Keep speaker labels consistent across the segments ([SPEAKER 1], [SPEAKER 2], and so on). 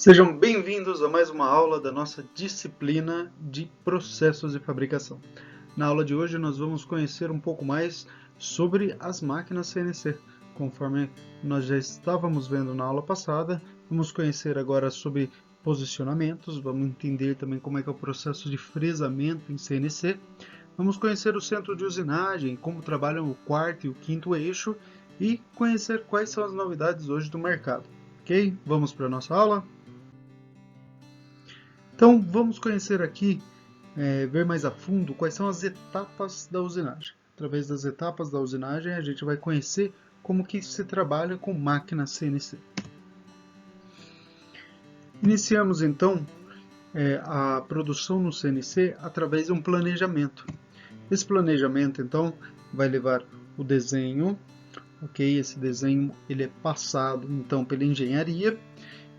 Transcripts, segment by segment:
[SPEAKER 1] Sejam bem-vindos a mais uma aula da nossa disciplina de processos de fabricação. Na aula de hoje nós vamos conhecer um pouco mais sobre as máquinas CNC. Conforme nós já estávamos vendo na aula passada, vamos conhecer agora sobre posicionamentos, vamos entender também como é que é o processo de fresamento em CNC, vamos conhecer o centro de usinagem, como trabalham o quarto e o quinto eixo e conhecer quais são as novidades hoje do mercado. Ok? Vamos para a nossa aula? Então, vamos conhecer aqui, ver mais a fundo quais são as etapas da usinagem. Através das etapas da usinagem, a gente vai conhecer como que se trabalha com máquina CNC. Iniciamos então a produção no CNC através de um planejamento. Esse planejamento então vai levar o desenho, ok? Esse desenho ele é passado então pela engenharia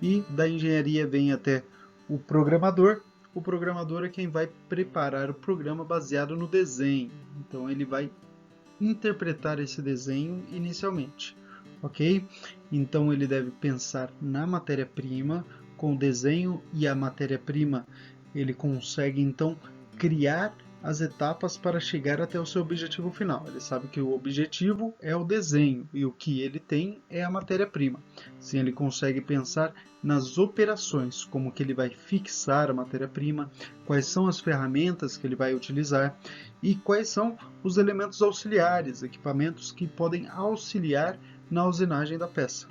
[SPEAKER 1] e da engenharia vem até o programador. O programador é quem vai preparar o programa baseado no desenho. Então ele vai interpretar esse desenho inicialmente, ok? Então ele deve pensar na matéria-prima, com o desenho e a matéria-prima ele consegue então criar as etapas para chegar até o seu objetivo final. Ele sabe que o objetivo é o desenho e o que ele tem é a matéria-prima. Assim, ele consegue pensar nas operações, como que ele vai fixar a matéria-prima, quais são as ferramentas que ele vai utilizar e quais são os elementos auxiliares, equipamentos que podem auxiliar na usinagem da peça.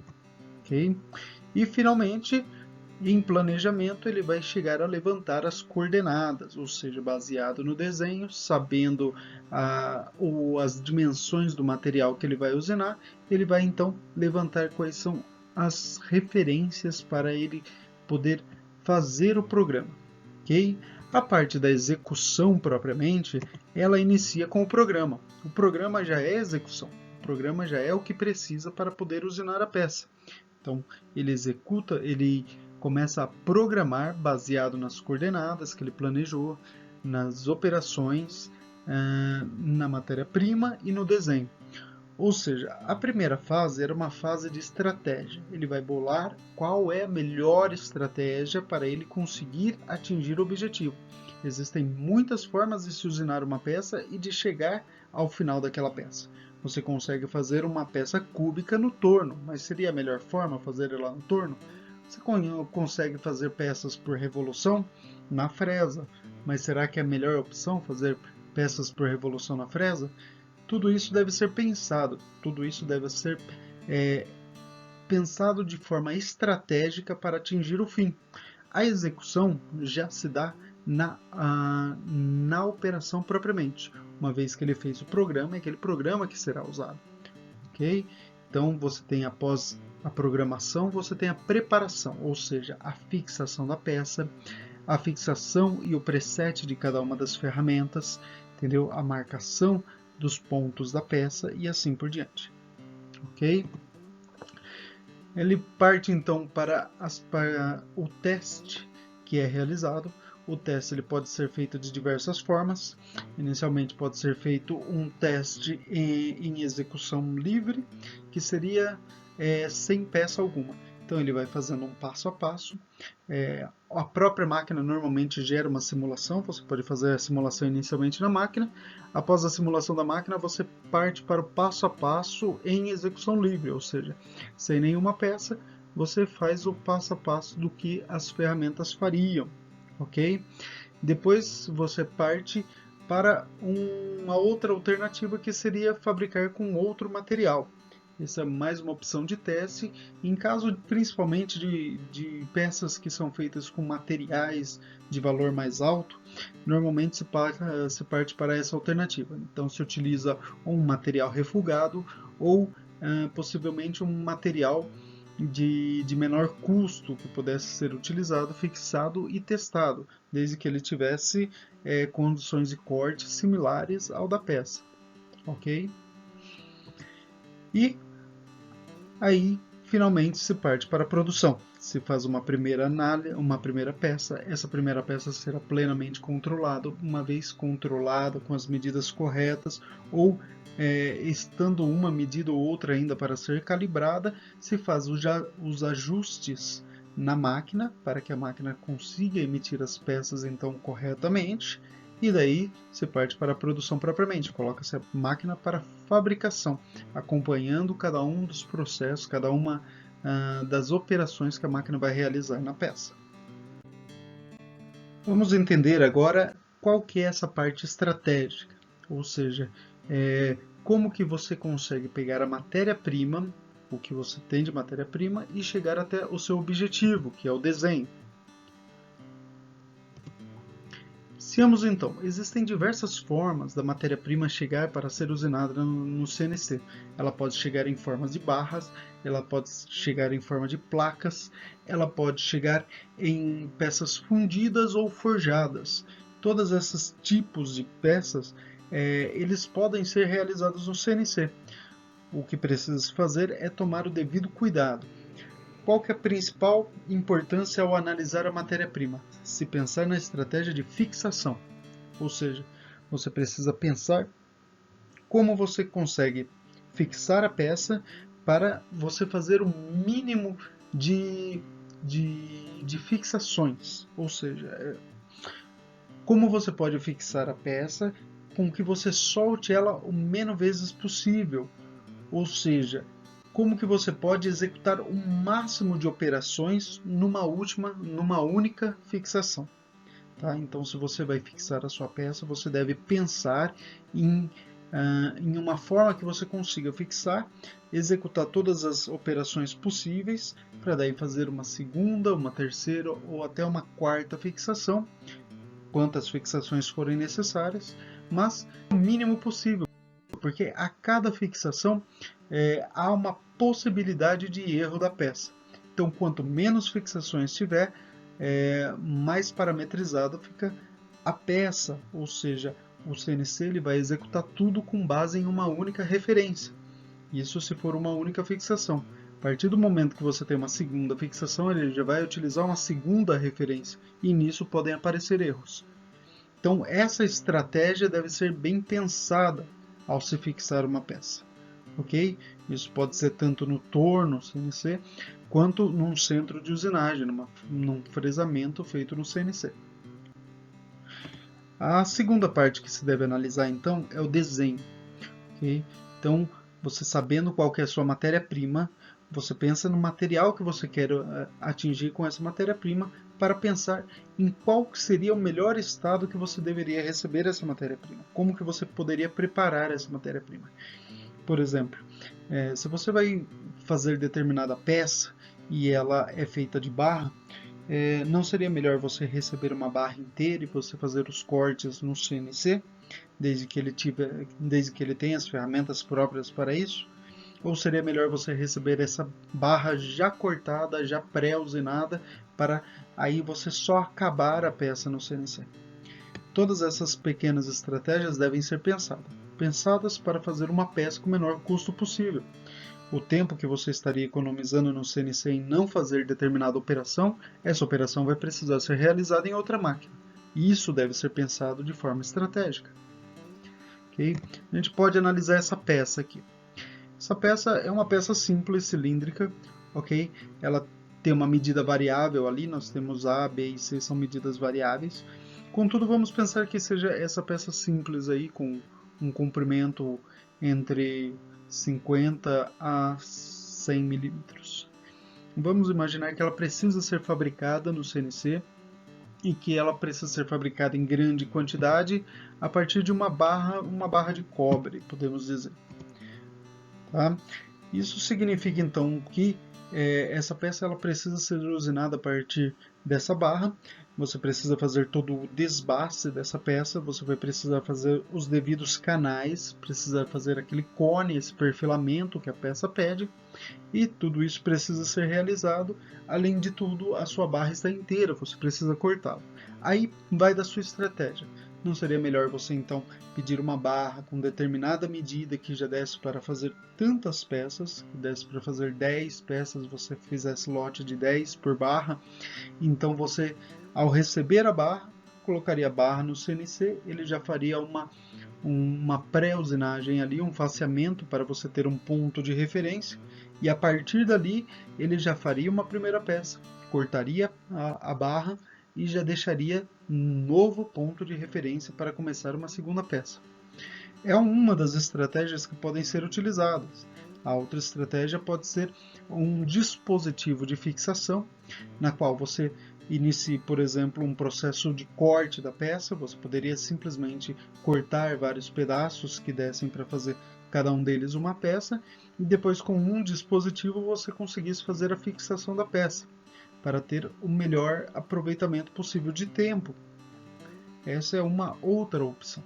[SPEAKER 1] Okay? E finalmente, em planejamento, ele vai chegar a levantar as coordenadas, ou seja, baseado no desenho, sabendo as dimensões do material que ele vai usinar, ele vai então levantar quais são as referências para ele poder fazer o programa. Okay? A parte da execução propriamente, ela inicia com o programa. O programa já é execução, o programa já é o que precisa para poder usinar a peça. Então, ele executa, ele começa a programar baseado nas coordenadas que ele planejou, nas operações, na matéria-prima e no desenho. Ou seja, a primeira fase era uma fase de estratégia. Ele vai bolar qual é a melhor estratégia para ele conseguir atingir o objetivo. Existem muitas formas de se usinar uma peça e de chegar ao final daquela peça. Você consegue fazer uma peça cúbica no torno, mas seria a melhor forma fazer ela no torno? Você consegue fazer peças por revolução na fresa, mas será que é a melhor opção fazer peças por revolução na fresa? Tudo isso deve ser pensado, tudo isso deve ser pensado de forma estratégica para atingir o fim. A execução já se dá na operação propriamente, uma vez que ele fez o programa, é aquele programa que será usado. Ok? Então você tem após a programação, você tem a preparação, ou seja, a fixação da peça, a fixação e o preset de cada uma das ferramentas, entendeu? A marcação dos pontos da peça e assim por diante. Ok? Ele parte então para o teste que é realizado. O teste ele pode ser feito de diversas formas. Inicialmente pode ser feito um teste em execução livre, que seria sem peça alguma. Então ele vai fazendo um passo a passo. A própria máquina normalmente gera uma simulação, você pode fazer a simulação inicialmente na máquina. Após a simulação da máquina, você parte para o passo a passo em execução livre, ou seja, sem nenhuma peça, você faz o passo a passo do que as ferramentas fariam, ok? Depois você parte para uma outra alternativa que seria fabricar com outro material. Essa é mais uma opção de teste. Em caso principalmente de peças que são feitas com materiais de valor mais alto, normalmente se parte para essa alternativa. Então se utiliza um material refugado ou possivelmente um material de menor custo que pudesse ser utilizado, fixado e testado, desde que ele tivesse condições de corte similares ao da peça. Ok? E aí, finalmente, se parte para a produção. Se faz uma primeira análise, uma primeira peça. Essa primeira peça será plenamente controlada, uma vez controlada com as medidas corretas, ou estando uma medida ou outra ainda para ser calibrada, se faz os ajustes na máquina, para que a máquina consiga emitir as peças então corretamente, e daí você parte para a produção propriamente, coloca-se a máquina para fabricação, acompanhando cada um dos processos, cada uma das operações que a máquina vai realizar na peça. Vamos entender agora qual que é essa parte estratégica, ou seja, como que você consegue pegar a matéria-prima, o que você tem de matéria-prima, e chegar até o seu objetivo, que é o desenho. Iniciamos então. Existem diversas formas da matéria-prima chegar para ser usinada no CNC. Ela pode chegar em formas de barras, ela pode chegar em forma de placas, ela pode chegar em peças fundidas ou forjadas. Todos esses tipos de peças, eles podem ser realizados no CNC. O que precisa fazer é tomar o devido cuidado. Qual que é a principal importância ao analisar a matéria-prima? Se pensar na estratégia de fixação, ou seja, você precisa pensar como você consegue fixar a peça para você fazer o mínimo de fixações, ou seja, como você pode fixar a peça com que você solte ela o menos vezes possível, ou seja, como que você pode executar o máximo de operações numa única fixação. Tá? Então, se você vai fixar a sua peça, você deve pensar em uma forma que você consiga fixar, executar todas as operações possíveis, para daí fazer uma segunda, uma terceira ou até uma quarta fixação, quantas fixações forem necessárias, mas o mínimo possível, porque a cada fixação há uma possibilidade de erro da peça. Então, quanto menos fixações tiver, mais parametrizado fica a peça, ou seja, o CNC ele vai executar tudo com base em uma única referência. Isso se for uma única fixação. A partir do momento que você tem uma segunda fixação, ele já vai utilizar uma segunda referência, e nisso podem aparecer erros. Então, essa estratégia deve ser bem pensada ao se fixar uma peça. Ok? Isso pode ser tanto no torno CNC, quanto num centro de usinagem, num fresamento feito no CNC. A segunda parte que se deve analisar, então, é o desenho. Okay? Então, você sabendo qual que é a sua matéria-prima, você pensa no material que você quer atingir com essa matéria-prima para pensar em qual seria o melhor estado que você deveria receber essa matéria-prima. Como que você poderia preparar essa matéria-prima. Por exemplo, se você vai fazer determinada peça e ela é feita de barra, não seria melhor você receber uma barra inteira e você fazer os cortes no CNC, desde que ele tenha as ferramentas próprias para isso? Ou seria melhor você receber essa barra já cortada, já pré-usinada, para aí você só acabar a peça no CNC? Todas essas pequenas estratégias devem ser pensadas para fazer uma peça com o menor custo possível. O tempo que você estaria economizando no CNC em não fazer determinada operação, essa operação vai precisar ser realizada em outra máquina. E isso deve ser pensado de forma estratégica. Okay? A gente pode analisar essa peça aqui. Essa peça é uma peça simples, cilíndrica, ok? Ela tem uma medida variável ali, nós temos A, B e C, são medidas variáveis. Contudo, vamos pensar que seja essa peça simples aí, com um comprimento entre 50 a 100 milímetros. Vamos imaginar que ela precisa ser fabricada no CNC e que ela precisa ser fabricada em grande quantidade a partir de uma barra de cobre, podemos dizer. Tá? Isso significa então que essa peça ela precisa ser usinada a partir dessa barra. Você precisa fazer todo o desbaste dessa peça, você vai precisar fazer os devidos canais, precisa fazer aquele cone, esse perfilamento que a peça pede, e tudo isso precisa ser realizado. Além de tudo, a sua barra está inteira, você precisa cortá-la. Aí vai da sua estratégia. Não seria melhor você então pedir uma barra com determinada medida que já desse para fazer tantas peças, que desse para fazer 10 peças, você fizesse lote de 10 por barra, então você, ao receber a barra, colocaria a barra no CNC, ele já faria uma pré-usinagem ali, um faseamento para você ter um ponto de referência, e a partir dali ele já faria uma primeira peça, cortaria a barra e já deixaria um novo ponto de referência para começar uma segunda peça. É uma das estratégias que podem ser utilizadas. A outra estratégia pode ser um dispositivo de fixação, na qual você inicie, por exemplo, um processo de corte da peça. Você poderia simplesmente cortar vários pedaços que dessem para fazer cada um deles uma peça, e depois com um dispositivo você conseguisse fazer a fixação da peça, para ter o melhor aproveitamento possível de tempo. Essa é uma outra opção,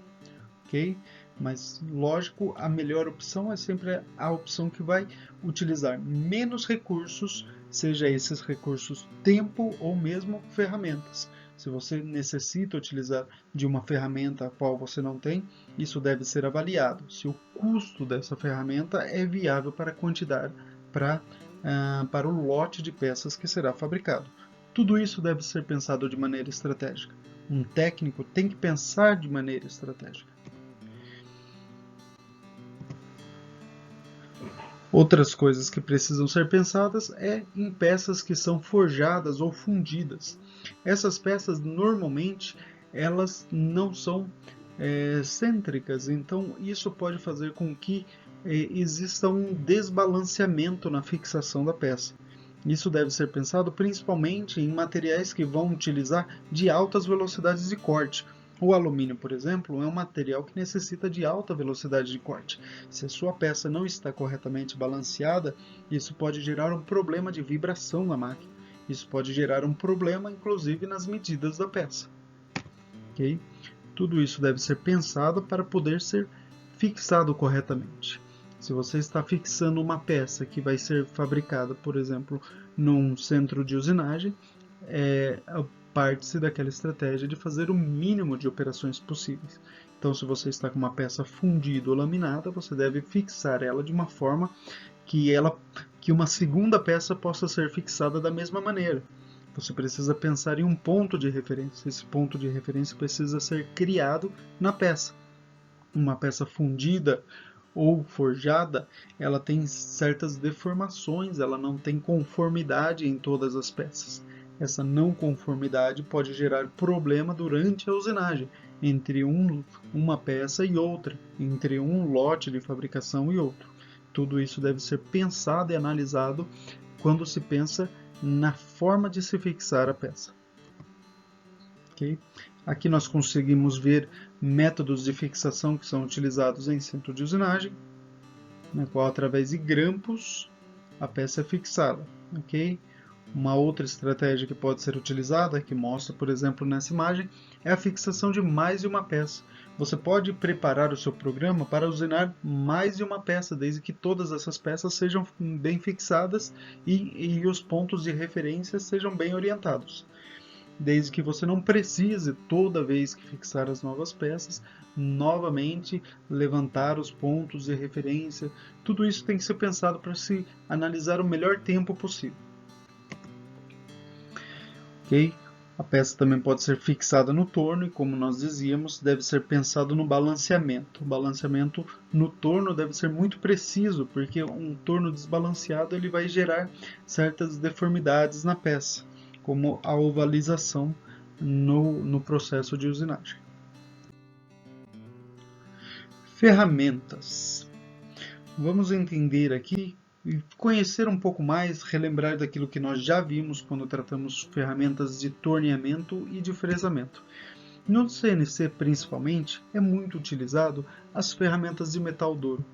[SPEAKER 1] ok? Mas, lógico, a melhor opção é sempre a opção que vai utilizar menos recursos, seja esses recursos tempo ou mesmo ferramentas. Se você necessita utilizar de uma ferramenta a qual você não tem, isso deve ser avaliado. Se o custo dessa ferramenta é viável para a quantidade, para o lote de peças que será fabricado. Tudo isso deve ser pensado de maneira estratégica. Um técnico tem que pensar de maneira estratégica. Outras coisas que precisam ser pensadas é em peças que são forjadas ou fundidas. Essas peças normalmente elas não são cêntricas, então isso pode fazer com que exista um desbalanceamento na fixação da peça. Isso deve ser pensado principalmente em materiais que vão utilizar de altas velocidades de corte. O alumínio, por exemplo, é um material que necessita de alta velocidade de corte. Se a sua peça não está corretamente balanceada, isso pode gerar um problema de vibração na máquina. Isso pode gerar um problema, inclusive, nas medidas da peça. Okay? Tudo isso deve ser pensado para poder ser fixado corretamente. Se você está fixando uma peça que vai ser fabricada, por exemplo, num centro de usinagem, parte-se daquela estratégia de fazer o mínimo de operações possíveis. Então, se você está com uma peça fundida ou laminada, você deve fixar ela de uma forma que uma segunda peça possa ser fixada da mesma maneira. Você precisa pensar em um ponto de referência. Esse ponto de referência precisa ser criado na peça. Uma peça fundida ou forjada, ela tem certas deformações, ela não tem conformidade em todas as peças. Essa não conformidade pode gerar problema durante a usinagem, entre uma peça e outra, entre um lote de fabricação e outro. Tudo isso deve ser pensado e analisado quando se pensa na forma de se fixar a peça. Okay? Aqui nós conseguimos ver métodos de fixação que são utilizados em centro de usinagem, na qual através de grampos a peça é fixada. Okay? Uma outra estratégia que pode ser utilizada, que mostra, por exemplo, nessa imagem, é a fixação de mais de uma peça. Você pode preparar o seu programa para usinar mais de uma peça, desde que todas essas peças sejam bem fixadas e os pontos de referência sejam bem orientados. Desde que você não precise, toda vez que fixar as novas peças, novamente levantar os pontos de referência. Tudo isso tem que ser pensado para se analisar o melhor tempo possível. Okay? A peça também pode ser fixada no torno e, como nós dizíamos, deve ser pensado no balanceamento. O balanceamento no torno deve ser muito preciso, porque um torno desbalanceado ele vai gerar certas deformidades na peça, como a ovalização no processo de usinagem. Ferramentas. Vamos entender aqui e conhecer um pouco mais, relembrar daquilo que nós já vimos quando tratamos ferramentas de torneamento e de fresamento. No CNC, principalmente, é muito utilizado as ferramentas de metal duro.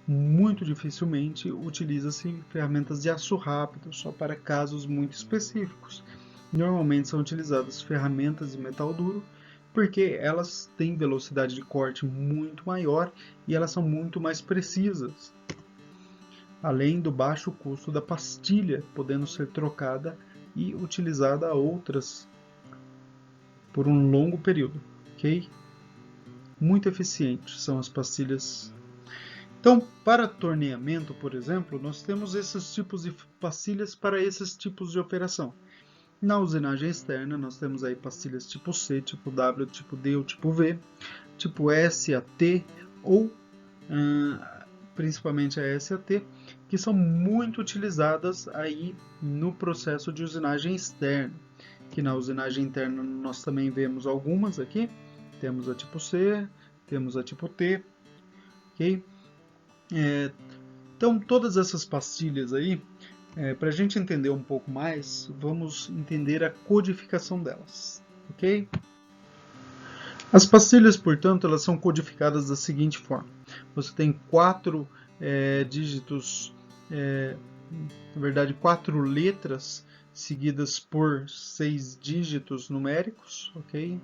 [SPEAKER 1] Muito dificilmente utiliza-se ferramentas de aço rápido, só para casos muito específicos. Normalmente são utilizadas ferramentas de metal duro, porque elas têm velocidade de corte muito maior e elas são muito mais precisas, além do baixo custo da pastilha, podendo ser trocada e utilizada a outras por um longo período, ok? Muito eficientes são as pastilhas. Então, para torneamento, por exemplo, nós temos esses tipos de pastilhas para esses tipos de operação. Na usinagem externa, nós temos aí pastilhas tipo C, tipo W, tipo D ou tipo V, tipo S, AT ou principalmente a SAT, que são muito utilizadas aí no processo de usinagem externa. Que na usinagem interna nós também vemos algumas aqui. Temos a tipo C, temos a tipo T, ok? Então todas essas pastilhas aí, para a gente entender um pouco mais, vamos entender a codificação delas, ok? As pastilhas, portanto, elas são codificadas da seguinte forma. Você tem 4 dígitos, na verdade 4 letras seguidas por 6 dígitos numéricos, ok?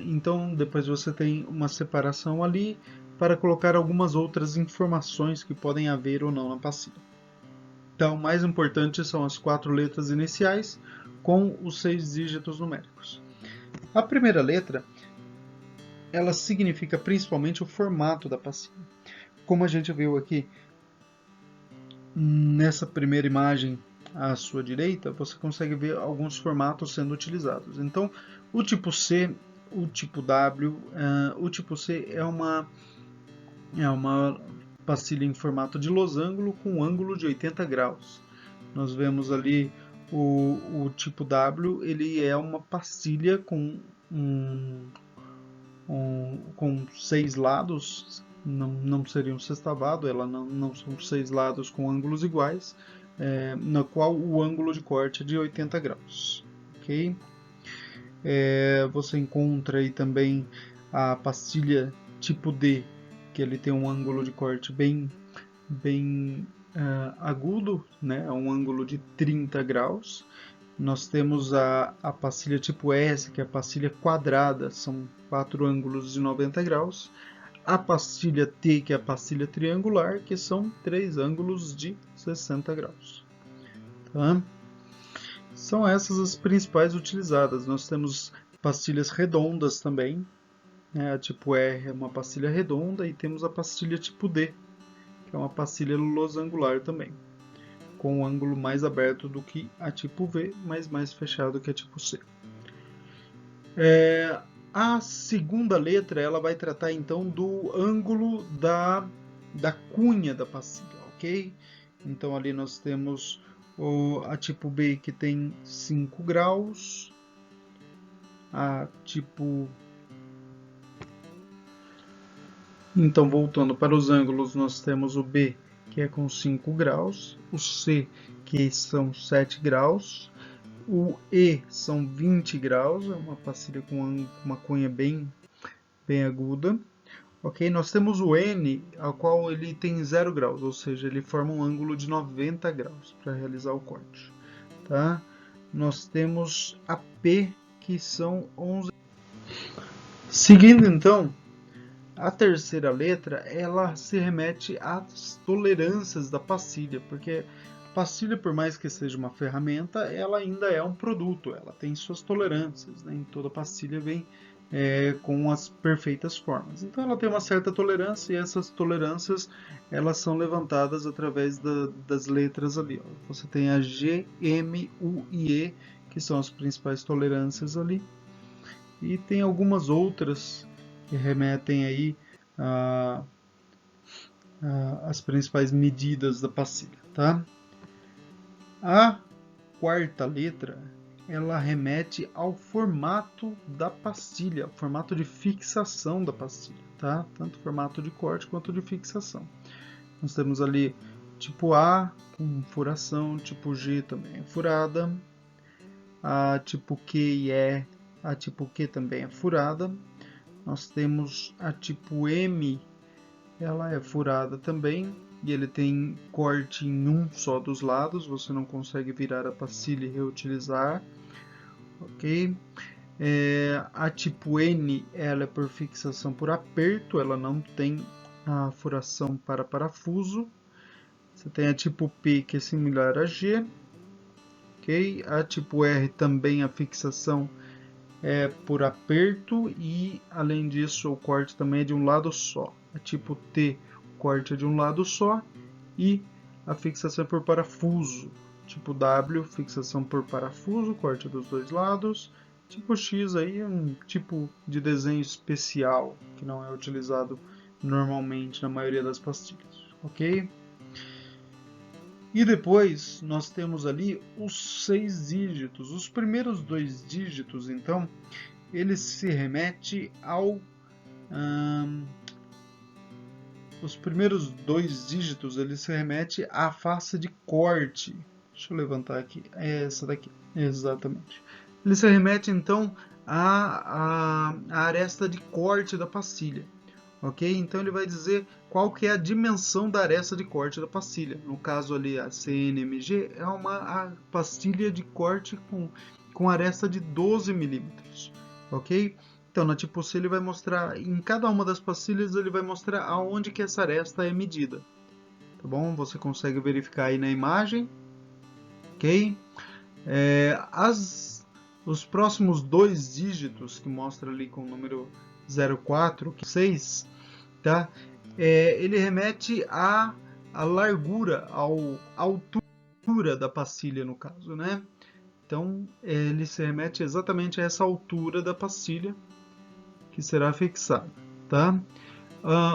[SPEAKER 1] Então depois você tem uma separação ali para colocar algumas outras informações que podem haver ou não na pastilha. Então, o mais importante são as 4 letras iniciais com os 6 dígitos numéricos. A primeira letra, ela significa principalmente o formato da pastilha. Como a gente viu aqui nessa primeira imagem à sua direita, você consegue ver alguns formatos sendo utilizados. Então, o tipo C, o tipo W, o tipo C é uma pastilha em formato de losango com ângulo de 80 graus. Nós vemos ali o tipo W, ele é uma pastilha com com 6 lados, não seria um sextavado, ela não são 6 lados com ângulos iguais, na qual o ângulo de corte é de 80 graus. Okay? Você encontra aí também a pastilha tipo D, que ele tem um ângulo de corte bem agudo, né? Um ângulo de 30 graus. Nós temos a pastilha tipo S, que é a pastilha quadrada, são 4 ângulos de 90 graus. A pastilha T, que é a pastilha triangular, que são 3 ângulos de 60 graus. Tá? São essas as principais utilizadas. Nós temos pastilhas redondas também. Né? A tipo R é uma pastilha redonda e temos a pastilha tipo D, que é uma pastilha losangular também, com um ângulo mais aberto do que a tipo V, mas mais fechado que a tipo C. A segunda letra ela vai tratar então do ângulo da cunha da pastilha, ok? Então ali nós temos a tipo B que tem 5 graus, a tipo... Então voltando para os ângulos, nós temos o B que é com 5 graus, o C que são 7 graus, o E são 20 graus, é uma pastilha com uma cunha bem aguda. Ok, nós temos o N, ao qual ele tem 0 graus, ou seja, ele forma um ângulo de 90 graus para realizar o corte. Tá? Nós temos a P, que são 11. Seguindo então, a terceira letra, ela se remete às tolerâncias da pastilha, porque a pastilha, por mais que seja uma ferramenta, ela ainda é um produto, ela tem suas tolerâncias, né? Em toda pastilha vem com as perfeitas formas. Então ela tem uma certa tolerância e essas tolerâncias elas são levantadas através das letras ali. Ó. Você tem a G, M, U e E, que são as principais tolerâncias ali, e tem algumas outras que remetem aí às principais medidas da pastilha, tá? A quarta letra, ela remete ao formato da pastilha, formato de fixação da pastilha, tá? Tanto formato de corte quanto de fixação. Nós temos ali tipo A com furação, tipo G também é furada, a tipo Q e E, a tipo Q também é furada. Nós temos a tipo M, ela é furada também, e ele tem corte em um só dos lados, você não consegue virar a pastilha e reutilizar, ok? A tipo N, ela é por fixação por aperto, ela não tem a furação para parafuso. Você tem a tipo P, que é similar a G, ok? A tipo R também a fixação é por aperto e, além disso, o corte também é de um lado só. A tipo T, o corte é de um lado só e a fixação é por parafuso. Tipo W, fixação por parafuso, corte dos dois lados. Tipo X aí é um tipo de desenho especial que não é utilizado normalmente na maioria das pastilhas, ok? E depois nós temos ali os 6 dígitos. Os primeiros 2 dígitos, então, ele se remete ao... os primeiros 2 dígitos, ele se remete à face de corte. Deixa eu levantar aqui. É essa daqui. Exatamente. Ele se remete, então, à aresta de corte da pastilha. Ok? Então ele vai dizer qual que é a dimensão da aresta de corte da pastilha. No caso ali, a CNMG é uma pastilha de corte com aresta de 12 milímetros. Ok? Então, na tipo C ele vai mostrar, em cada uma das pastilhas ele vai mostrar aonde que essa aresta é medida. Tá bom? Você consegue verificar aí na imagem. Ok? Os próximos 2 dígitos, que mostra ali com o número 04, 6, tá? Ele remete à largura, à altura da pastilha, no caso, né? Então, ele se remete exatamente a essa altura da pastilha que será fixada, tá?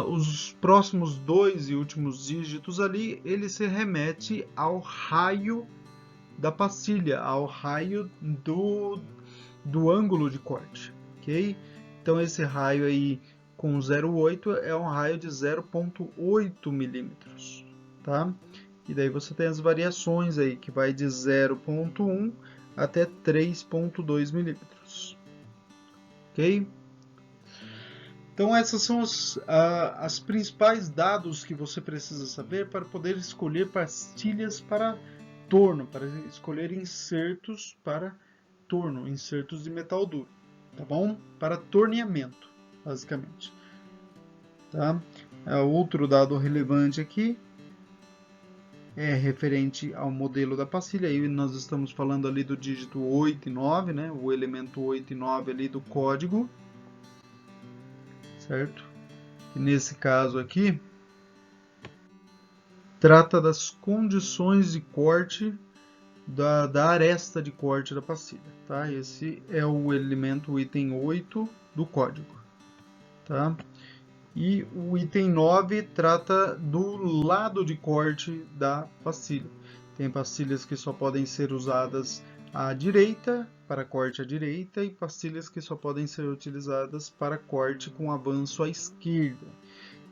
[SPEAKER 1] Os próximos 2 e últimos dígitos ali, ele se remete ao raio da pastilha, ao raio do ângulo de corte, ok? Então esse raio aí com 0,8 é um raio de 0,8 milímetros, tá? E daí você tem as variações aí, que vai de 0,1 até 3,2 milímetros, ok? Então essas são as principais dados que você precisa saber para poder escolher pastilhas para torno, para escolher insertos para torno, insertos de metal duro, tá bom? Para torneamento, basicamente. Tá? Outro dado relevante aqui é referente ao modelo da pastilha. Aí nós estamos falando ali do dígito 8 e 9, né? O elemento 8 e 9 ali do código, certo? E nesse caso aqui, trata das condições de corte da aresta de corte da pastilha, tá? Esse é o elemento, o item 8 do código, tá? E o item 9 trata do lado de corte da pastilha. Tem pastilhas que só podem ser usadas à direita, para corte à direita, e pastilhas que só podem ser utilizadas para corte com avanço à esquerda.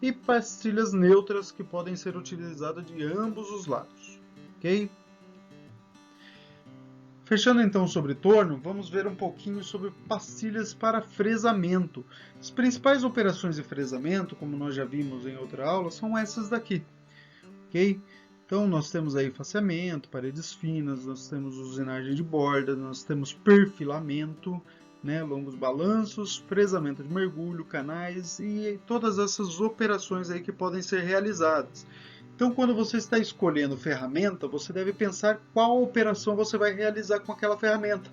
[SPEAKER 1] E pastilhas neutras que podem ser utilizadas de ambos os lados, ok? Fechando então sobre torno, vamos ver um pouquinho sobre pastilhas para fresamento. As principais operações de fresamento, como nós já vimos em outra aula, são essas daqui, ok? Então nós temos aí faceamento, paredes finas, nós temos usinagem de borda, nós temos perfilamento, né, longos balanços, fresamento de mergulho, canais e todas essas operações aí que podem ser realizadas. Então, quando você está escolhendo ferramenta, você deve pensar qual operação você vai realizar com aquela ferramenta,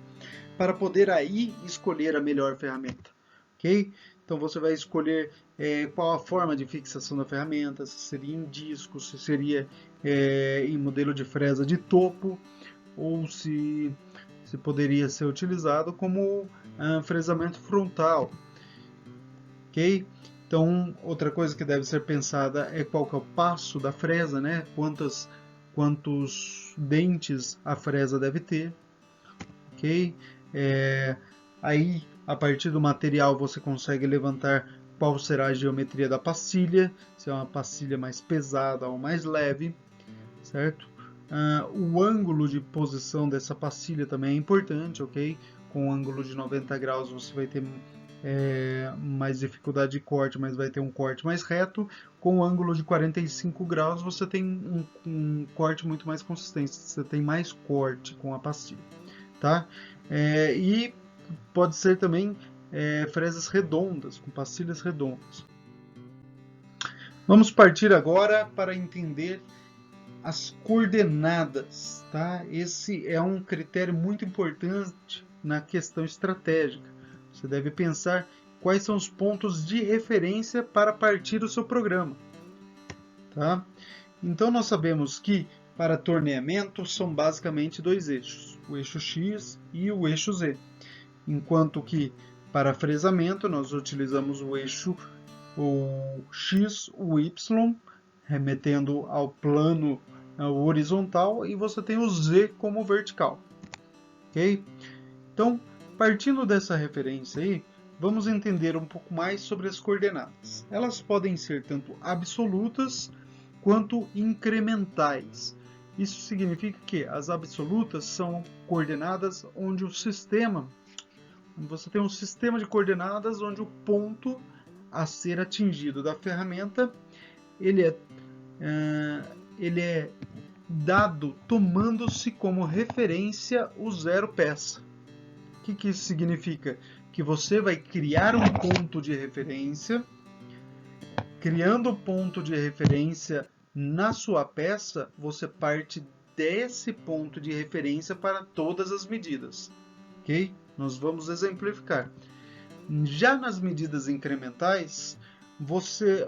[SPEAKER 1] para poder aí escolher a melhor ferramenta, ok? Então, você vai escolher qual a forma de fixação da ferramenta, se seria em disco, se seria em modelo de fresa de topo, ou se poderia ser utilizado como fresamento frontal, ok? Então, outra coisa que deve ser pensada é qual que é o passo da fresa, né? Quantos dentes a fresa deve ter, ok? Aí, a partir do material, você consegue levantar qual será a geometria da pastilha, se é uma pastilha mais pesada ou mais leve, certo? O ângulo de posição dessa pastilha também é importante, ok? Com o ângulo de 90 graus você vai ter mais dificuldade de corte, mas vai ter um corte mais reto. Com o ângulo de 45 graus você tem um corte muito mais consistente, você tem mais corte com a pastilha, tá? E pode ser também fresas redondas, com pastilhas redondas. Vamos partir agora para entender as coordenadas, tá? Esse é um critério muito importante na questão estratégica. Você deve pensar quais são os pontos de referência para partir o seu programa, tá? Então nós sabemos que para torneamento são basicamente 2 eixos, o eixo X e o eixo Z, enquanto que para fresamento nós utilizamos o eixo X, o Y, remetendo ao plano o horizontal e você tem o Z como vertical, ok? Então, partindo dessa referência aí, vamos entender um pouco mais sobre as coordenadas. Elas podem ser tanto absolutas quanto incrementais. Isso significa que as absolutas são coordenadas onde o sistema, você tem um sistema de coordenadas onde o ponto a ser atingido da ferramenta ele é dado tomando-se como referência o zero peça. O que isso significa? Que você vai criar um ponto de referência, criando o ponto de referência na sua peça, você parte desse ponto de referência para todas as medidas, ok? Nós vamos exemplificar. Já nas medidas incrementais,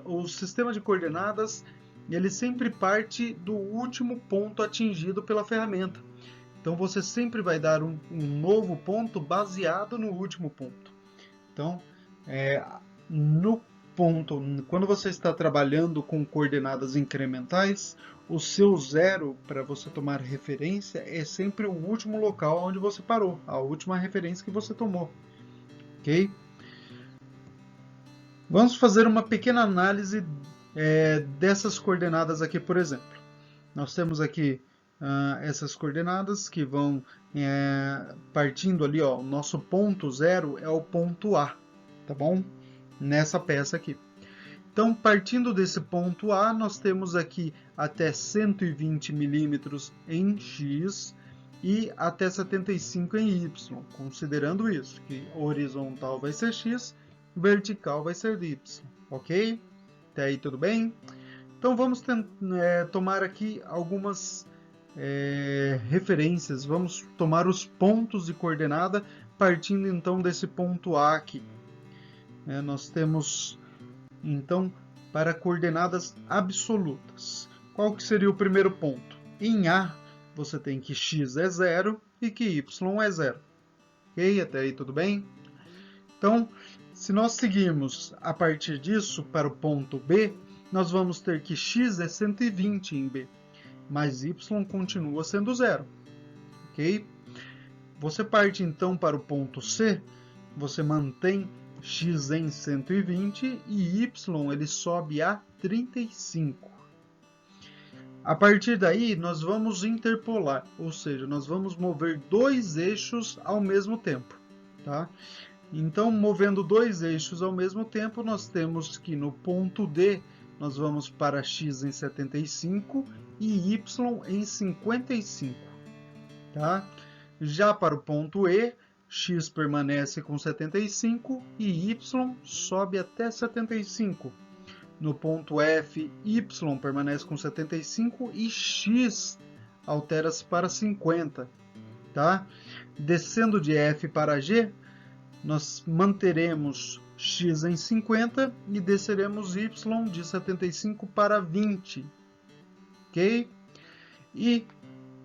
[SPEAKER 1] o sistema de coordenadas ele sempre parte do último ponto atingido pela ferramenta. Então você sempre vai dar um novo ponto baseado no último ponto. Então, no ponto, quando você está trabalhando com coordenadas incrementais, o seu zero para você tomar referência é sempre o último local onde você parou, a última referência que você tomou, ok? Vamos fazer uma pequena análise dessas coordenadas aqui, por exemplo. Nós temos aqui essas coordenadas que vão partindo ali, ó, o nosso ponto zero é o ponto A, tá bom? Nessa peça aqui. Então, partindo desse ponto A, nós temos aqui até 120 milímetros em X e até 75 em Y, considerando isso, que horizontal vai ser X, vertical vai ser Y, ok? Até aí tudo bem? Então vamos tomar aqui algumas referências, vamos tomar os pontos de coordenada partindo então desse ponto A aqui. Nós temos então para coordenadas absolutas. Qual que seria o primeiro ponto? Em A você tem que x é 0 e que y é 0. Ok? Até aí tudo bem? Então, se nós seguirmos a partir disso para o ponto B, nós vamos ter que x é 120 em B, mas y continua sendo 0. Ok? Você parte então para o ponto C, você mantém x em 120 e y ele sobe a 35. A partir daí, nós vamos interpolar, ou seja, nós vamos mover dois eixos ao mesmo tempo, tá? Então, movendo dois eixos ao mesmo tempo, nós temos que no ponto D, nós vamos para x em 75 e y em 55, tá? Já para o ponto E, x permanece com 75 e y sobe até 75. No ponto F, y permanece com 75 e x altera-se para 50. Tá? Descendo de F para G, nós manteremos x em 50 e desceremos y de 75 para 20. Ok? E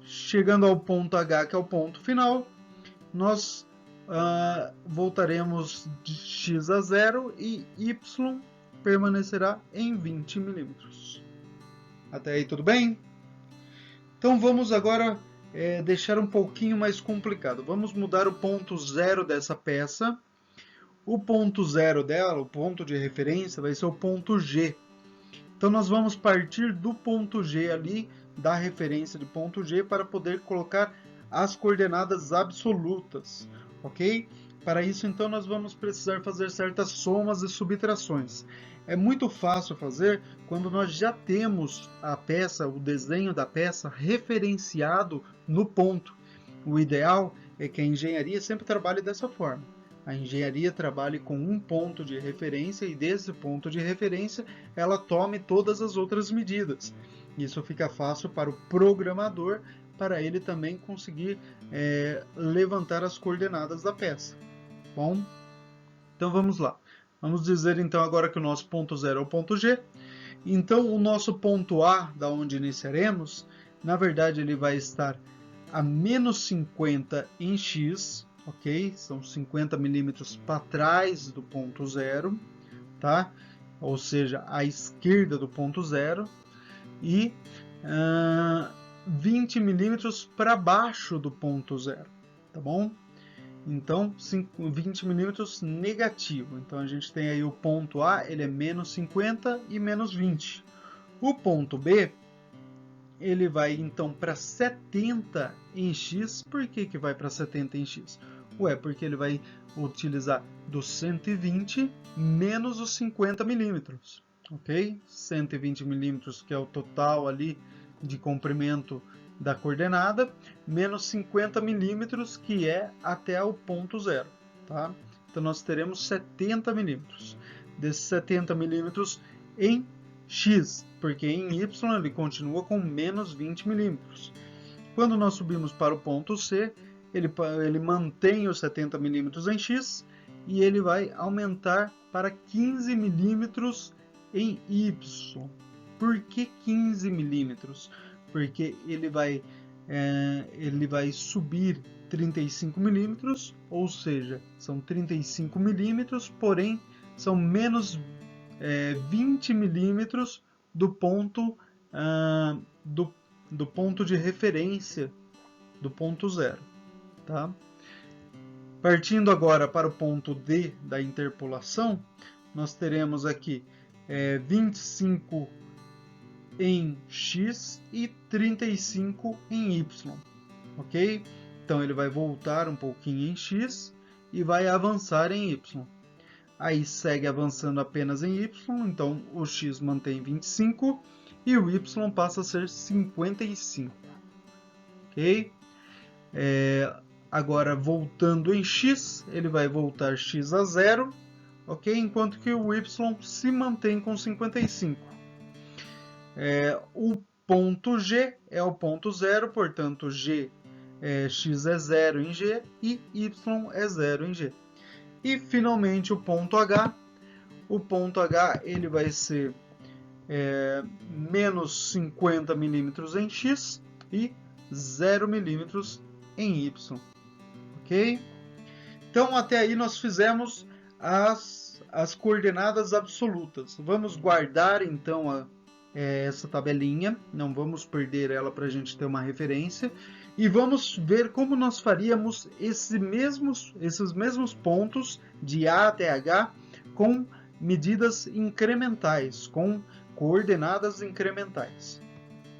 [SPEAKER 1] chegando ao ponto H, que é o ponto final, nós voltaremos de x a 0 e y permanecerá em 20 milímetros. Até aí tudo bem? Então vamos agora deixar um pouquinho mais complicado. Vamos mudar o ponto zero dessa peça. O ponto zero dela, o ponto de referência, vai ser o ponto G. Então nós vamos partir do ponto G ali, da referência de ponto G, para poder colocar as coordenadas absolutas, ok? Para isso, então, nós vamos precisar fazer certas somas e subtrações. É muito fácil fazer quando nós já temos a peça, o desenho da peça referenciado no ponto. O ideal é que a engenharia sempre trabalhe dessa forma. A engenharia trabalhe com um ponto de referência e desse ponto de referência ela tome todas as outras medidas. Isso fica fácil para o programador, para ele também conseguir levantar as coordenadas da peça. Bom, então vamos lá. Vamos dizer então agora que o nosso ponto zero é o ponto G. Então o nosso ponto A, da onde iniciaremos, na verdade ele vai estar a menos 50 em X, ok? São 50 milímetros para trás do ponto zero, tá? Ou seja, à esquerda do ponto zero. E 20 milímetros para baixo do ponto zero, tá bom? Então, 20 milímetros negativo. Então, a gente tem aí o ponto A, ele é menos 50 e menos 20. O ponto B, ele vai então para 70 em X. Por que vai para 70 em X? Porque ele vai utilizar dos 120 menos os 50 milímetros, ok? 120 milímetros, que é o total ali de comprimento da coordenada, menos 50 milímetros, que é até o ponto zero, tá? Então, nós teremos 70 milímetros. Desses 70 milímetros em X, porque em Y ele continua com menos 20 milímetros. Quando nós subimos para o ponto C, ele mantém os 70 milímetros em X e ele vai aumentar para 15 milímetros em Y. Por que 15 milímetros? Porque ele vai subir 35 milímetros, ou seja, são 35 milímetros, porém são menos 20 milímetros do ponto de referência do ponto zero, tá? Partindo agora para o ponto D da interpolação, nós teremos aqui 25 em X e 35 em Y, ok? Então ele vai voltar um pouquinho em X e vai avançar em Y. Aí segue avançando apenas em Y, então o X mantém 25 e o Y passa a ser 55, ok? Agora voltando em X, ele vai voltar X a zero, ok? Enquanto que o Y se mantém com 55. O ponto G é o ponto zero, portanto X é zero em G e Y é zero em G. E finalmente o ponto H. O ponto H ele vai ser menos 50 milímetros em X e 0 milímetros em Y. Ok? Então até aí nós fizemos as coordenadas absolutas. Vamos guardar então essa tabelinha, não vamos perder ela para a gente ter uma referência. E vamos ver como nós faríamos esses mesmos pontos de A até H com medidas incrementais, com coordenadas incrementais,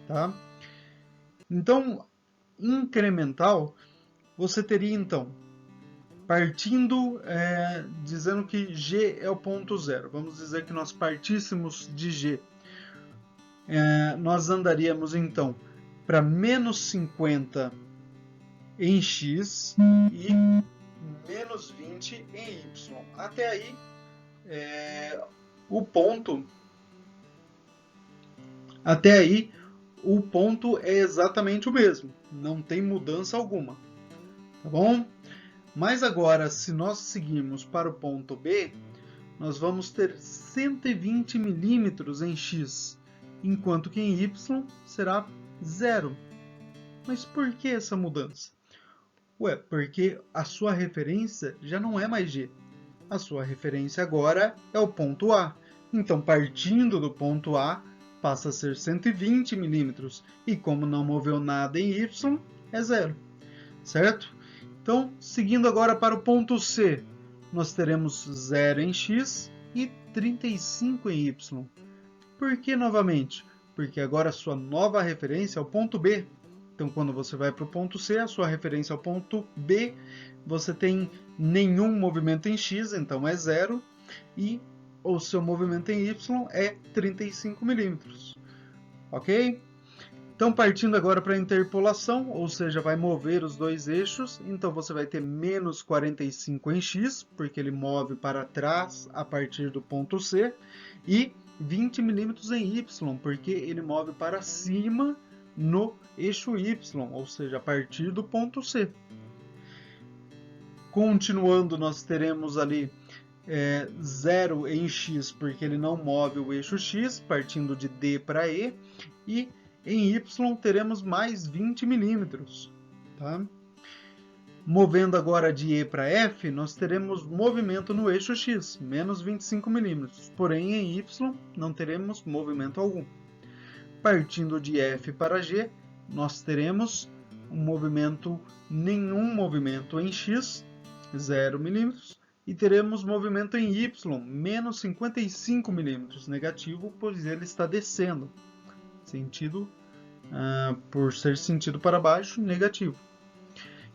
[SPEAKER 1] tá? Então, incremental, você teria então, partindo, dizendo que G é o ponto zero. Vamos dizer que nós partíssemos de G. Nós andaríamos então para menos 50 em X e menos 20 em Y. Até aí, o ponto é exatamente o mesmo, não tem mudança alguma, tá bom? Mas agora, se nós seguirmos para o ponto B, nós vamos ter 120 milímetros em X, enquanto que em Y será 0. Mas por que essa mudança? Porque a sua referência já não é mais G. A sua referência agora é o ponto A. Então, partindo do ponto A, passa a ser 120 milímetros. E como não moveu nada em Y, é 0. Certo? Então, seguindo agora para o ponto C, nós teremos 0 em X e 35 em Y. Por que novamente? Porque agora a sua nova referência é o ponto B. Então, quando você vai para o ponto C, a sua referência é o ponto B, você tem nenhum movimento em X, então é 0, e o seu movimento em Y é 35 milímetros. Ok? Então, partindo agora para a interpolação, ou seja, vai mover os dois eixos, então você vai ter menos 45 em X, porque ele move para trás a partir do ponto C, e 20 milímetros em Y, porque ele move para cima no eixo Y, ou seja, a partir do ponto C. Continuando, nós teremos ali 0 em X, porque ele não move o eixo X, partindo de D para E, e em Y teremos mais 20 milímetros. Tá? Movendo agora de E para F, nós teremos movimento no eixo X, menos 25 milímetros. Porém, em Y não teremos movimento algum. partindo de F para G, nós teremos nenhum movimento em X, 0 milímetros, e teremos movimento em Y, menos 55 milímetros, negativo, pois ele está descendo, por ser sentido para baixo, negativo.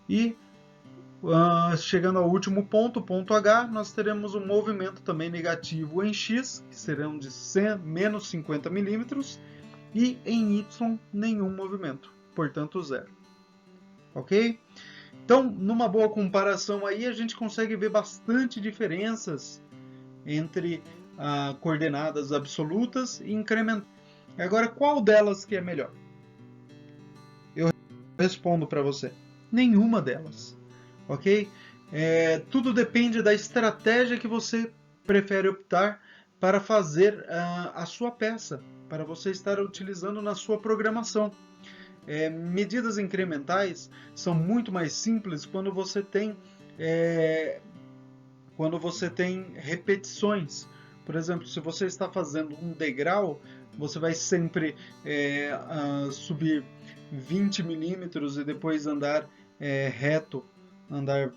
[SPEAKER 1] E chegando ao último ponto, ponto H, nós teremos um movimento também negativo em X, que serão de menos 50 milímetros, e em Y nenhum movimento, portanto 0. Ok? Então, numa boa comparação aí, a gente consegue ver bastante diferenças entre coordenadas absolutas e incrementais. Agora, qual delas que é melhor? Eu respondo para você. Nenhuma delas. Ok? Tudo depende da estratégia que você prefere optar para fazer a sua peça, para você estar utilizando na sua programação. Medidas incrementais são muito mais simples quando você tem repetições. Por exemplo, se você está fazendo um degrau, você vai sempre subir 20 milímetros e depois andar reto, andar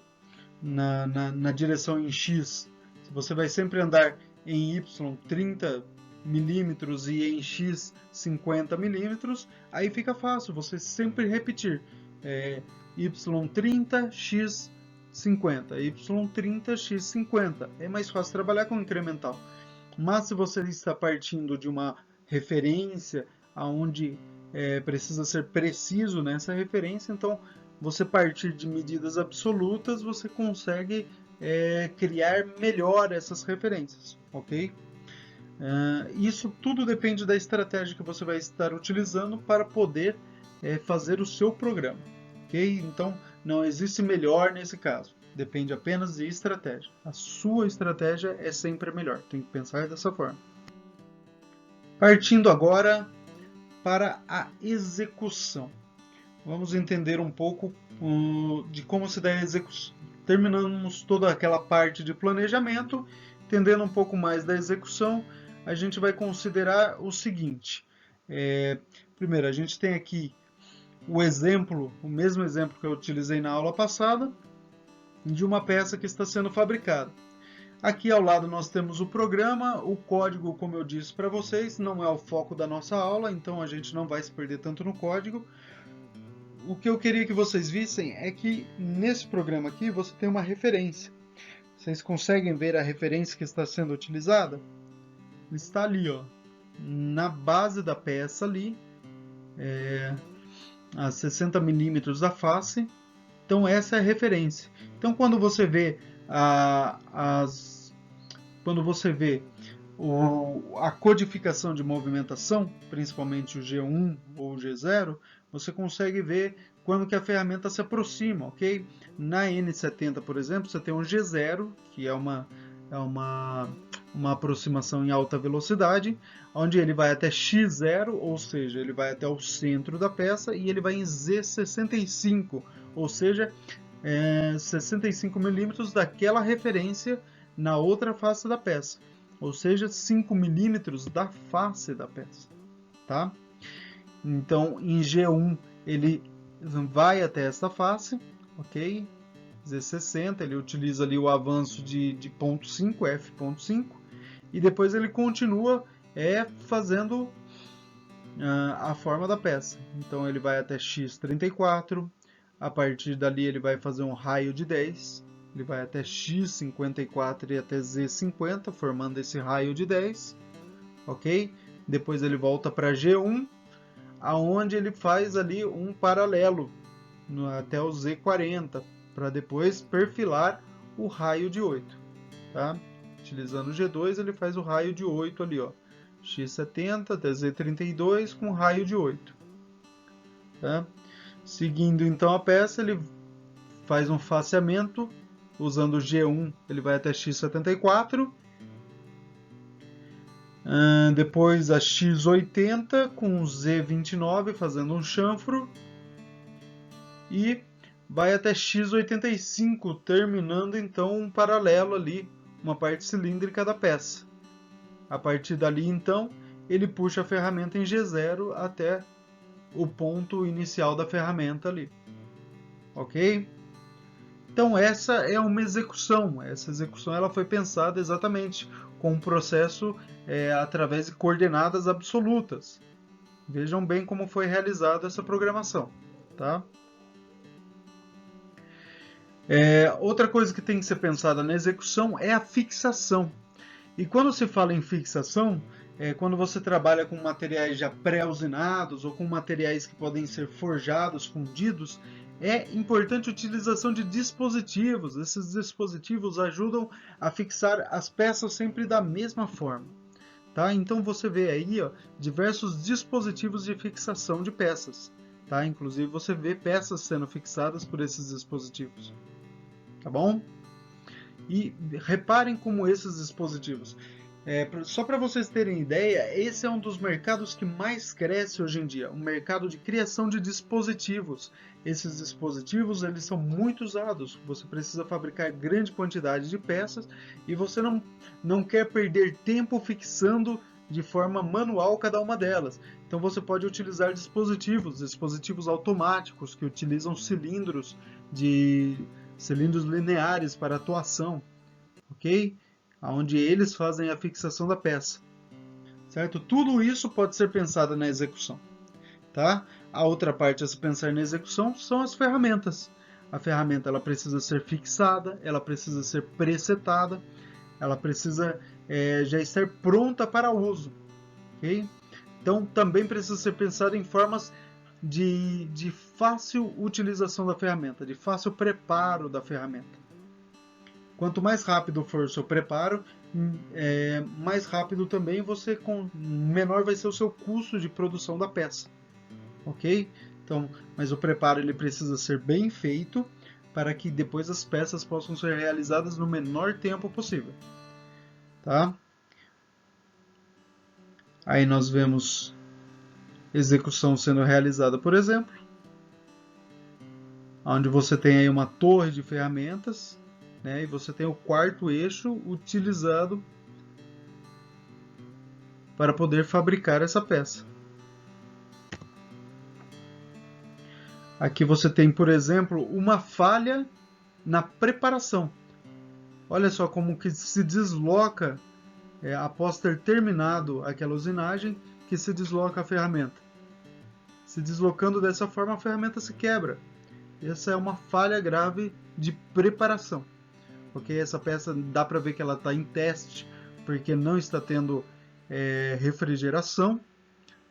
[SPEAKER 1] na direção em X. Você vai sempre andar em Y 30 milímetros e em X 50 milímetros, aí fica fácil você sempre repetir Y30, X 50, Y30, X 50. É mais fácil trabalhar com incremental. Mas se você está partindo de uma referência onde precisa ser preciso nessa referência, então você partir de medidas absolutas, você consegue criar melhor essas referências, ok? Isso tudo depende da estratégia que você vai estar utilizando para poder fazer o seu programa, ok? Então, não existe melhor nesse caso, depende apenas de estratégia. A sua estratégia é sempre a melhor, tem que pensar dessa forma. Partindo agora para a execução. Vamos entender um pouco de como se dá a execução. Terminamos toda aquela parte de planejamento, entendendo um pouco mais da execução, a gente vai considerar o seguinte. Primeiro, a gente tem aqui o mesmo exemplo que eu utilizei na aula passada, de uma peça que está sendo fabricada. Aqui ao lado nós temos o programa, o código, como eu disse para vocês, não é o foco da nossa aula, então a gente não vai se perder tanto no código. O que eu queria que vocês vissem é que nesse programa aqui você tem uma referência. Vocês conseguem ver a referência que está sendo utilizada? Está ali, ó, na base da peça ali, a 60 milímetros da face. Então essa é a referência. Então quando você vê a codificação de movimentação, principalmente o G1 ou o G0, você consegue ver quando que a ferramenta se aproxima, ok? Na N70, por exemplo, você tem um G0, que é uma aproximação em alta velocidade, onde ele vai até x0, ou seja, ele vai até o centro da peça, e ele vai em Z65, ou seja, 65 milímetros daquela referência na outra face da peça, ou seja, 5 milímetros da face da peça, tá? Então, em G1 ele vai até essa face, ok? Z60, ele utiliza ali o avanço de ponto 5, F.5, e depois ele continua fazendo a forma da peça. Então ele vai até X34, a partir dali ele vai fazer um raio de 10, ele vai até X54 e até Z50, formando esse raio de 10, ok? Depois ele volta para G1, aonde ele faz ali um paralelo até o Z40, para depois perfilar o raio de 8, tá? Utilizando o G2, ele faz o raio de 8 ali, ó, X70 até Z32 com raio de 8, tá? Seguindo então a peça, ele faz um faceamento, usando o G1 ele vai até X74, depois a X80 com Z29 fazendo um chanfro, e vai até X85, terminando então um paralelo ali, uma parte cilíndrica da peça. A partir dali então, ele puxa a ferramenta em G0 até o ponto inicial da ferramenta ali. Ok? Então essa é uma execução. Essa execução ela foi pensada exatamente com um processo através de coordenadas absolutas. Vejam bem como foi realizada essa programação. Tá? Outra coisa que tem que ser pensada na execução é a fixação. E quando se fala em fixação, quando você trabalha com materiais já pré-usinados ou com materiais que podem ser forjados, fundidos, é importante a utilização de dispositivos. Esses dispositivos ajudam a fixar as peças sempre da mesma forma. Tá? Então você vê aí diversos dispositivos de fixação de peças. Tá? Inclusive você vê peças sendo fixadas por esses dispositivos. Tá bom? E reparem como esses dispositivos, só para vocês terem ideia, esse é um dos mercados que mais cresce hoje em dia, um mercado de criação de dispositivos. Esses dispositivos eles são muito usados, você precisa fabricar grande quantidade de peças e você não quer perder tempo fixando de forma manual cada uma delas. Então você pode utilizar dispositivos automáticos que utilizam cilindros lineares para atuação, ok? Onde eles fazem a fixação da peça, certo? Tudo isso pode ser pensado na execução, tá? A outra parte a se pensar na execução são as ferramentas. A ferramenta ela precisa ser fixada, ela precisa ser presetada, ela precisa já estar pronta para uso, ok? Então também precisa ser pensado em formas de fácil utilização da ferramenta, de fácil preparo da ferramenta. Quanto mais rápido for o seu preparo, mais rápido também menor vai ser o seu custo de produção da peça, ok? Então, mas o preparo ele precisa ser bem feito para que depois as peças possam ser realizadas no menor tempo possível, tá? Aí nós vemos execução sendo realizada, por exemplo, onde você tem aí uma torre de ferramentas, né, e você tem o quarto eixo utilizado para poder fabricar essa peça. Aqui você tem, por exemplo, uma falha na preparação. Olha só como que se desloca, após ter terminado aquela usinagem, que se desloca a ferramenta. Se deslocando dessa forma, a ferramenta se quebra. Essa é uma falha grave de preparação. Okay? Essa peça dá para ver que ela está em teste, porque não está tendo refrigeração,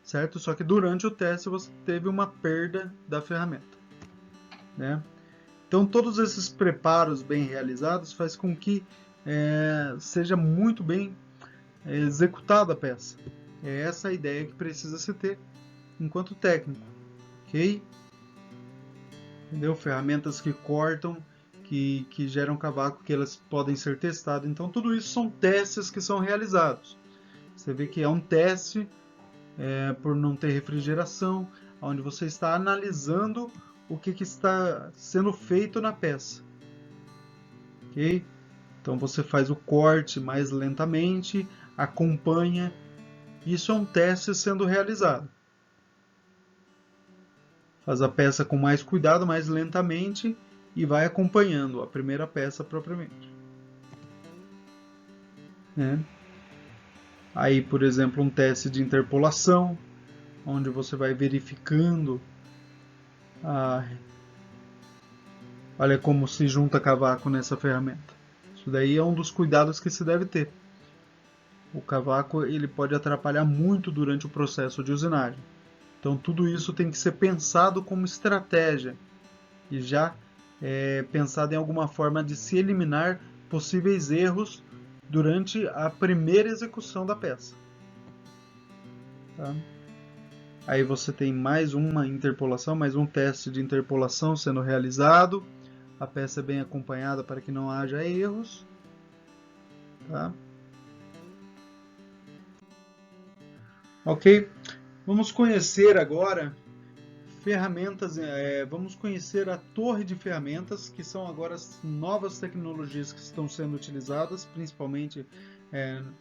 [SPEAKER 1] certo? Só que durante o teste você teve uma perda da ferramenta, né? Então todos esses preparos bem realizados faz com que seja muito bem executada a peça. É essa a ideia que precisa se ter enquanto técnico, ok? Entendeu? Ferramentas que cortam, que geram cavaco, que elas podem ser testadas. Então tudo isso são testes que são realizados. Você vê que é um teste por não ter refrigeração, onde você está analisando o que está sendo feito na peça, ok? Então você faz o corte mais lentamente, acompanha. Isso é um teste sendo realizado. Faz a peça com mais cuidado, mais lentamente e vai acompanhando a primeira peça propriamente. Aí, por exemplo, um teste de interpolação, onde você vai verificando olha como se junta cavaco nessa ferramenta. Isso daí é um dos cuidados que se deve ter. O cavaco ele pode atrapalhar muito durante o processo de usinagem. Então tudo isso tem que ser pensado como estratégia e já pensado em alguma forma de se eliminar possíveis erros durante a primeira execução da peça. Tá? Aí você tem mais uma interpolação, mais um teste de interpolação sendo realizado. A peça é bem acompanhada para que não haja erros. Tá? Ok? Vamos conhecer agora ferramentas, vamos conhecer a torre de ferramentas, que são agora as novas tecnologias que estão sendo utilizadas, principalmente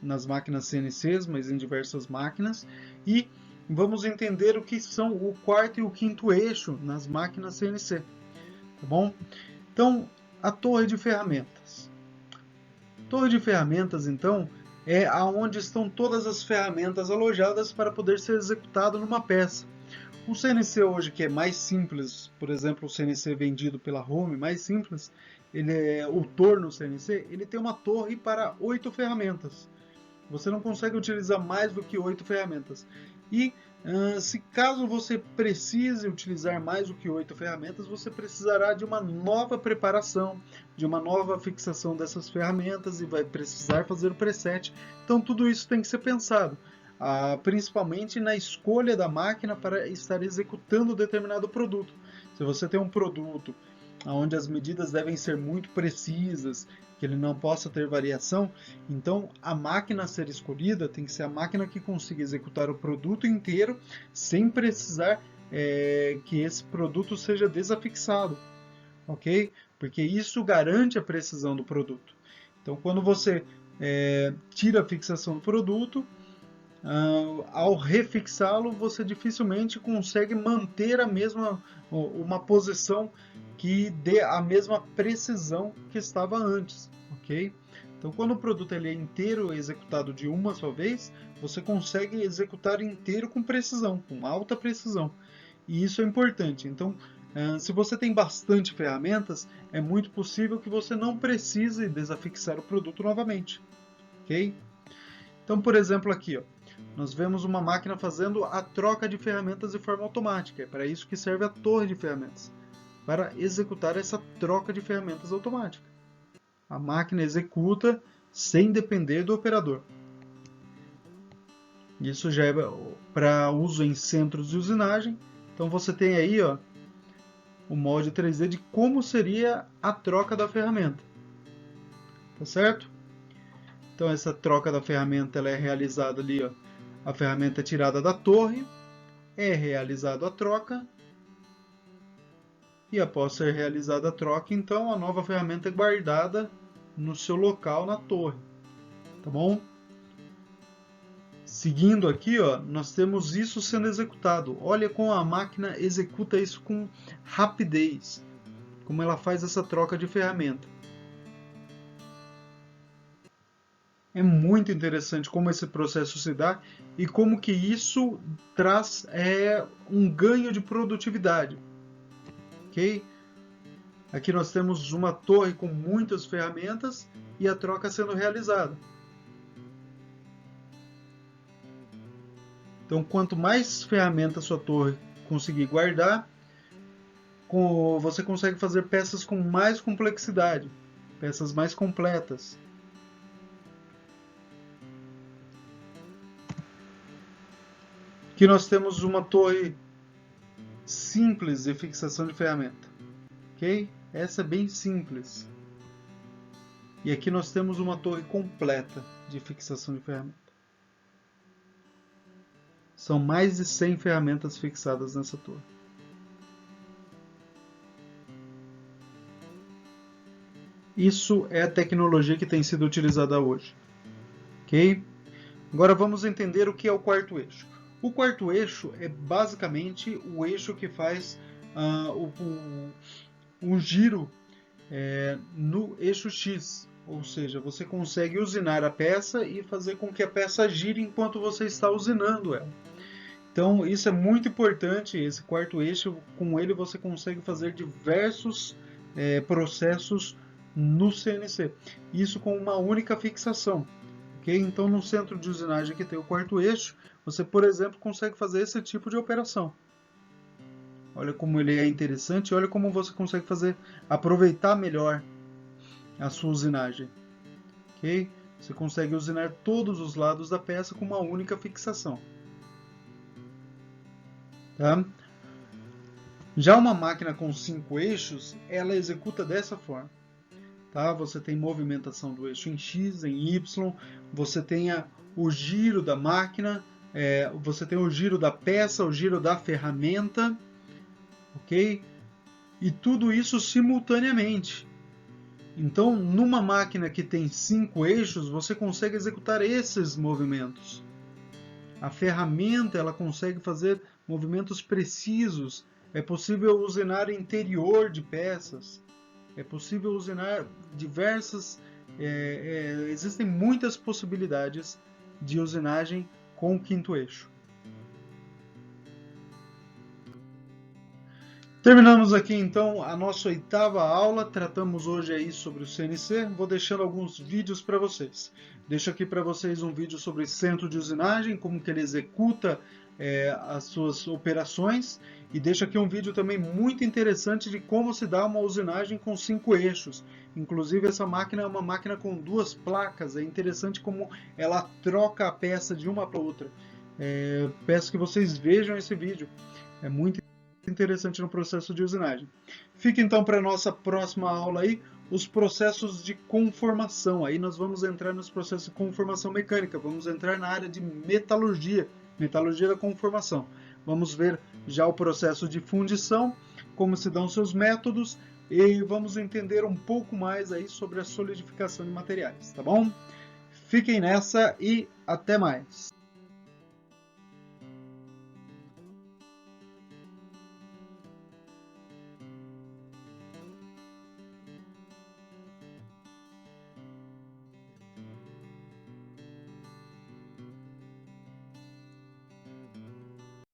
[SPEAKER 1] nas máquinas CNCs, mas em diversas máquinas, e vamos entender o que são o quarto e o quinto eixo nas máquinas CNC, tá bom? Então, a torre de ferramentas. Torre de ferramentas, então, é aonde estão todas as ferramentas alojadas para poder ser executado numa peça. O CNC hoje, que é mais simples, por exemplo, o CNC vendido pela Home, mais simples, ele é o torno CNC, ele tem uma torre para 8 ferramentas. Você não consegue utilizar mais do que 8 ferramentas. E se caso você precise utilizar mais do que 8 ferramentas, você precisará de uma nova preparação, de uma nova fixação dessas ferramentas e vai precisar fazer o preset. Então tudo isso tem que ser pensado, principalmente na escolha da máquina para estar executando determinado produto. Se você tem um produto onde as medidas devem ser muito precisas, que ele não possa ter variação, então a máquina a ser escolhida tem que ser a máquina que consiga executar o produto inteiro sem precisar que esse produto seja desafixado, ok? Porque isso garante a precisão do produto. Então, quando você tira a fixação do produto, ao refixá-lo, você dificilmente consegue manter uma posição que dê a mesma precisão que estava antes, ok? Então, quando o produto ele é inteiro executado de uma só vez, você consegue executar inteiro com precisão, com alta precisão. E isso é importante. Então, se você tem bastante ferramentas, é muito possível que você não precise desafixar o produto novamente, ok? Então, por exemplo, aqui, ó, nós vemos uma máquina fazendo a troca de ferramentas de forma automática. É para isso que serve a torre de ferramentas, para executar essa troca de ferramentas automática. A máquina executa sem depender do operador. Isso já é para uso em centros de usinagem. Então você tem aí, ó, o molde 3D de como seria a troca da ferramenta. Tá certo? Então essa troca da ferramenta ela é realizada ali, ó. A ferramenta é tirada da torre, é realizada a troca, e após ser realizada a troca, então a nova ferramenta é guardada no seu local na torre, tá bom? Seguindo aqui, ó, nós temos isso sendo executado. Olha como a máquina executa isso com rapidez, como ela faz essa troca de ferramenta. É muito interessante como esse processo se dá e como que isso traz um ganho de produtividade. Ok? Aqui nós temos uma torre com muitas ferramentas e a troca sendo realizada. Então, quanto mais ferramentas sua torre conseguir guardar, você consegue fazer peças com mais complexidade, peças mais completas. Aqui nós temos uma torre simples de fixação de ferramenta, ok? Essa é bem simples. E aqui nós temos uma torre completa de fixação de ferramenta. São mais de 100 ferramentas fixadas nessa torre. Isso é a tecnologia que tem sido utilizada hoje, ok? Agora vamos entender o que é o quarto eixo. O quarto eixo é basicamente o eixo que faz um giro no eixo X, ou seja, você consegue usinar a peça e fazer com que a peça gire enquanto você está usinando ela. Então isso é muito importante, esse quarto eixo, com ele você consegue fazer diversos processos no CNC, isso com uma única fixação. Okay? Então no centro de usinagem que tem o quarto eixo, você, por exemplo, consegue fazer esse tipo de operação. Olha como ele é interessante, olha como você consegue aproveitar melhor a sua usinagem. Okay? Você consegue usinar todos os lados da peça com uma única fixação. Tá? Já uma máquina com 5 eixos, ela executa dessa forma. Tá? Você tem movimentação do eixo em X, em Y, você tem o giro da máquina, você tem o giro da peça, o giro da ferramenta, ok? E tudo isso simultaneamente. Então, numa máquina que tem 5 eixos, você consegue executar esses movimentos. A ferramenta ela consegue fazer movimentos precisos. É possível usinar interior de peças. É possível usinar diversas... existem muitas possibilidades de usinagem com o quinto eixo. Terminamos aqui então a nossa 8ª aula, tratamos hoje aí sobre o CNC, vou deixando alguns vídeos para vocês. Deixo aqui para vocês um vídeo sobre centro de usinagem, como que ele executa as suas operações, e deixo aqui um vídeo também muito interessante de como se dá uma usinagem com 5 eixos. Inclusive essa máquina é uma máquina com 2 placas, é interessante como ela troca a peça de uma para outra. Peço que vocês vejam esse vídeo, é muito interessante no processo de usinagem. Fica então para a nossa próxima aula aí, os processos de conformação. Aí nós vamos entrar nos processos de conformação mecânica, vamos entrar na área de metalurgia, metalurgia da conformação. Vamos ver já o processo de fundição, como se dão seus métodos, e vamos entender um pouco mais aí sobre a solidificação de materiais, tá bom? Fiquem nessa e até mais!